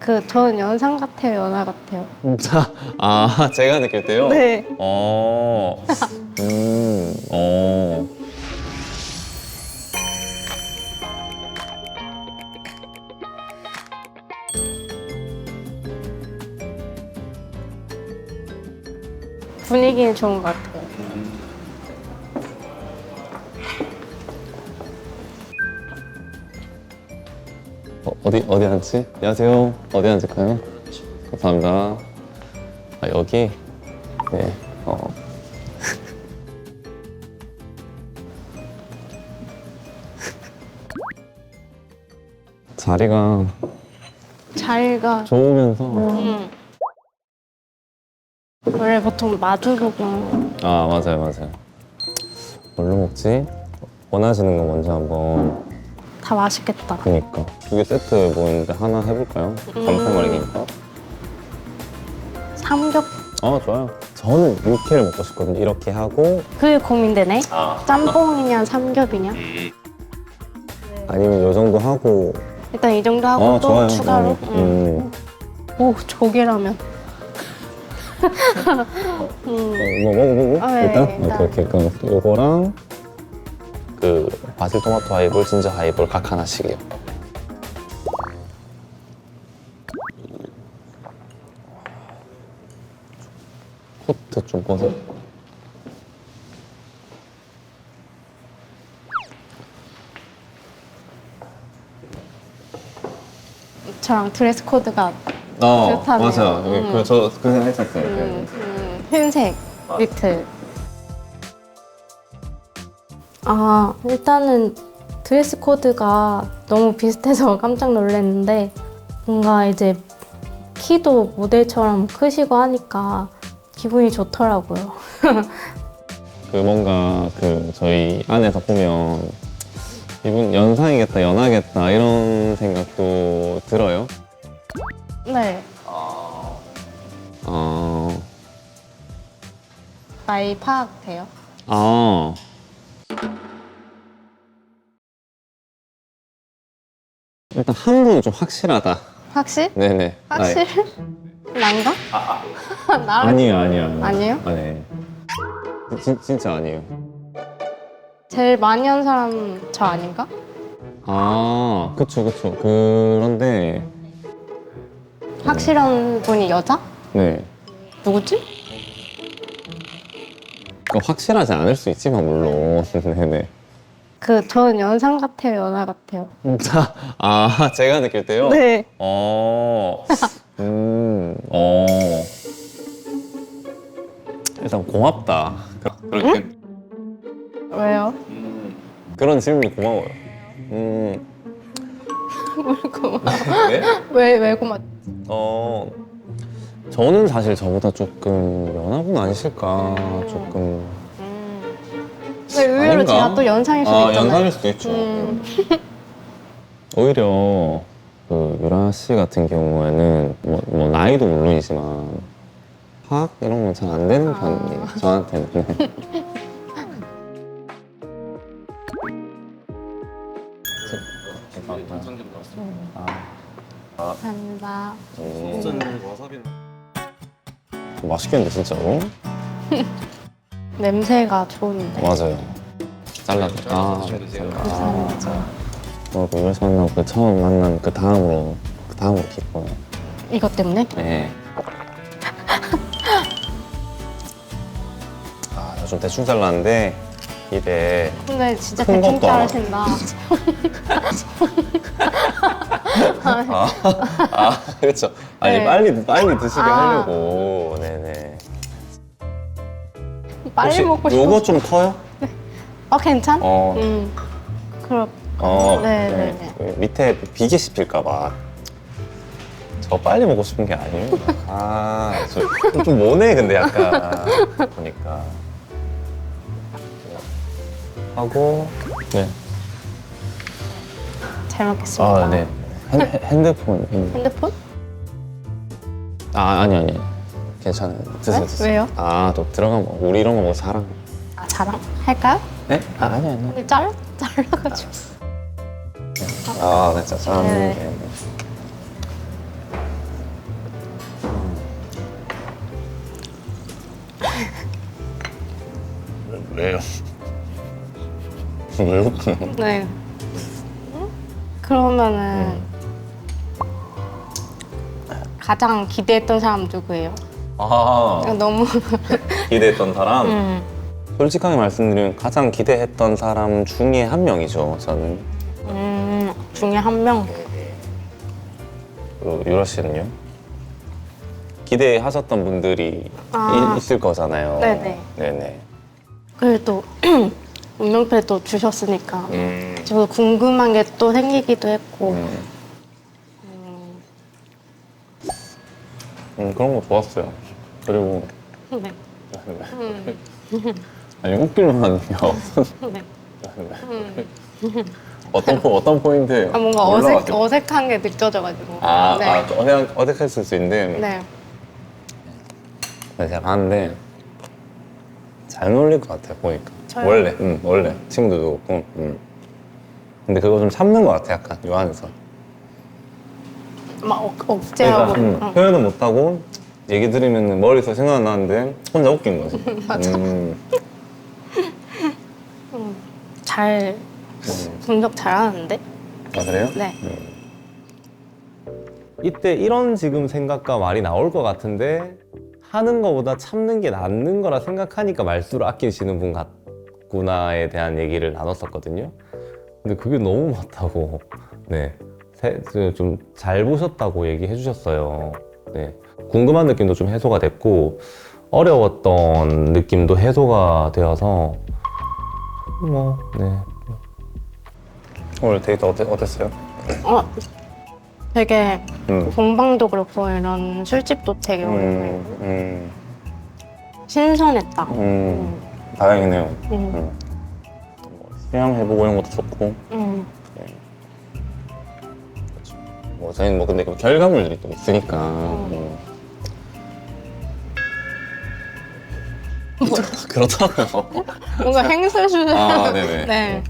저는 연상 같아요, 연하 같아요? 아, 제가 느낄 때요? 네. 어. 분위기는 좋은 것 같아요. 어디 앉지? 안녕하세요. 어디 앉을까요? 감사합니다. 아, 여기? 네. 자리가 좋으면서 원래 보통 마주보고 아, 맞아요. 뭘로 먹지? 원하시는 거 먼저 한번. 다 맛있겠다. 그니까 두 개 세트 보이는데 하나 해볼까요? 감태말이니까. 삼겹 좋아요. 저는 육회를 먹고 싶거든요. 이렇게 하고 그게 고민되네. 짬뽕이냐 삼겹이냐? 아니면 요 정도 하고. 일단 이 정도 하고 또 좋아요. 추가로. 오, 조개라면. 뭐 먹어보고? 네, 일단? 일단. 오케이. 그럼 요거랑 그 바질 토마토 하이볼, 진저 하이볼 각 하나씩이요. 코트 좀 벗어. 저랑 드레스 코드가 비슷하네요. 맞아요. 저 그 생각 했었어요. 흰색 니트. 일단은 드레스 코드가 너무 비슷해서 깜짝 놀랐는데 뭔가 이제 키도 모델처럼 크시고 하니까 기분이 좋더라고요. 그 뭔가 그 저희 안에서 보면 이분 연상이겠다, 연하겠다 이런 생각도 들어요. 네. 나이 파악돼요? 일단 한 분은 좀 확실하다. 확실? 네네. 확실? 난가? 나랑 아니에요. 아니에요? 네. 진짜 아니에요. 제일 많이 한 사람 저 아닌가? 그쵸. 그런데 확실한 분이 여자? 네. 누구지? 그러니까 확실하지 않을 수 있지만 물론. 네네. 저는 연상 같아요, 연하 같아요? 제가 느낄 때요? 네. 일단 고맙다. 그렇게. 왜요? 그런 질문이 고마워요. 왜 고마워? 네? 왜 고마워? 저는 사실 저보다 조금 연하분 아니실까, 조금. 근데 의외로 아닌가? 제가 또 연상일 수도 있잖아요. 연상일 수도 있죠. 오히려 그 유라 씨 같은 경우에는 뭐 나이도 물론이지만 파악 이런 건 잘 안 되는 편이에요. 저한테는. 감사합니다. 맛있겠는데 진짜로? 냄새가 좋은데. 맞아요. 잘라도. 감사합니다. 그래서 만나고 처음 만난 그 다음으로 기뻐요. 이것 때문에? 네. 요즘 대충 잘랐는데 입에 근데 진짜 큰 대충 것도 알아. 자르신다. 그렇죠. 아니 네. 빨리 드시게 하려고. 네네. 빨리 혹시 먹고 싶어. 요거 좀 커요? 괜찮? 그럼. 네네네. 그 밑에 비계 씹힐까봐. 저 빨리 먹고 싶은 게 아니에요. 좀 모네 근데 약간 보니까. 하고 네. 잘 먹겠습니다. 네. 핸드폰. 핸드폰? 아니. 괜찮아요. 드세요. 왜요? 또 들어가면 우리 이런 거 먹어 사랑. 자랑? 할까요? 네? 아니. 근데 잘라가지고. 네, 짜잔. 네. 네. 왜요? 왜 웃기는? 네. 그러면은 가장 기대했던 사람 누구예요? 아 너무 기대했던 사람? 솔직하게 말씀드리면 가장 기대했던 사람 중에 한 명이죠. 저는. 중에 한 명. 유라 씨는요? 기대하셨던 분들이 있을 거잖아요. 네네. 네네. 그래도 운명패도 주셨으니까 음. 저도 궁금한 게 또 생기기도 했고 그런 거 좋았어요. 그리고 네. 아니 웃길만 하네요. 네. 어떤 포인트? 뭔가 올라갔어요? 어색한 게 느껴져가지고. 아, 네. 어색했을 수 있는데 네. 네, 제가 하는데 잘 놀릴 것 같아요 보니까. 저요? 원래 친구들도 그렇고. 근데 그거 좀 참는 것 같아 약간 요 안에서. 막 억제하고. 표현은 못하고 얘기 들으면 머리에서 생각나는데 혼자 웃긴 거지. 맞아. 잘 분석 잘하는데. 아 그래요? 네. 이때 이런 지금 생각과 말이 나올 것 같은데 하는 거보다 참는 게 낫는 거라 생각하니까 말수를 아끼시는 분 같구나에 대한 얘기를 나눴었거든요. 근데 그게 너무 맞다고. 네. 좀 잘 보셨다고 얘기해 주셨어요. 네. 궁금한 느낌도 좀 해소가 됐고 어려웠던 느낌도 해소가 되어서 네. 오늘 데이트 어땠어요? 되게 공방도 그렇고 이런 술집도 되게 신선했다. 다행이네요. 수영해보고 이런 것도 좋고. 저희는 근데 그 결과물들이 또 있으니까. 그렇다고요. 뭔가 행설수설. 네네. 네.